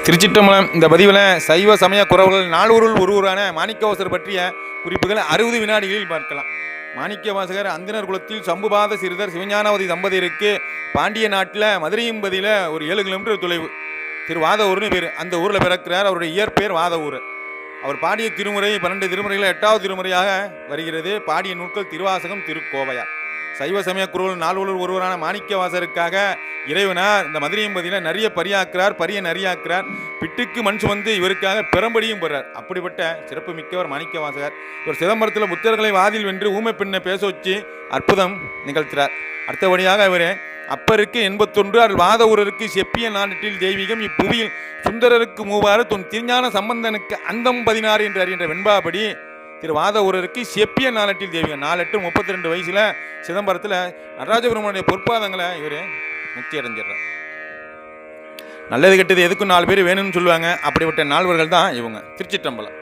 திருச்சிற்றம்பலம். இந்த பதிவில் சைவ சமய குறவர்கள் நால்வருள் ஒருவரான மாணிக்கவாசகர் பற்றிய குறிப்புகள் 60 வினாடிகளில் பார்க்கலாம். மாணிக்கவாசகர் அந்தனர் குலத்தில் சம்புபாத சிறுதர் சிவஞானவதி தம்பதியருக்கு பாண்டிய நாட்டில் மதுரையம்பதியில் ஒரு 7 கிலோமீட்டர் தொலைவு திரு ஊர்னு பேர். அந்த ஊரில் பிறக்கிறார். அவருடைய இயற்பெயர் ஊர். அவர் பாடிய திருமுறை 12 திருமுறைகளில் 8வது திருமுறையாக வருகிறது. பாடிய நூல்கள் திருவாசகம், திருக்கோவையார். சைவ சமய குறவர்கள் நால்வருள் ஒருவரான மாணிக்கவாசகருக்காக இறைவனார் இந்த மதுரையம்பதியில் நிறைய பரிய நரியாக்குறார். பிட்டுக்கு மண் சுமந்து இவருக்காக பெரும்படியும் போடுறார். அப்படிப்பட்ட சிறப்பு மிக்கவர் மாணிக்கவாசகர். ஒரு சிதம்பரத்தில் புத்தர்களை வாதில் வென்று ஊமை பெண்ணை பேச வச்சு அற்புதம் நிகழ்த்துறார். அடுத்தபடியாக இவர் அப்பருக்கு 81 அருள் ஊரருக்கு செப்பிய நாட்டில் தெய்வீகம் இப்புவியில் சுந்தரருக்கு 3000 துன் திருஞான சம்பந்தனுக்கு அந்தம் 16 என்று அறிகின்ற வெண்பாபடி திரு ஊரருக்கு செப்பிய நாளட்டில் தெய்வீகம் 4 32 வயசுல சிதம்பரத்தில் நடராஜபெருமானுடைய பொற்பாதங்களை இவர் முக்தி அடைஞ்சிடுறார். நல்லது கெட்டது எதுக்கும் 4 பேர் வேணும்னு சொல்லுவாங்க. அப்படிப்பட்ட 4 தான் இவங்க. திருச்சிற்றம்பலம்.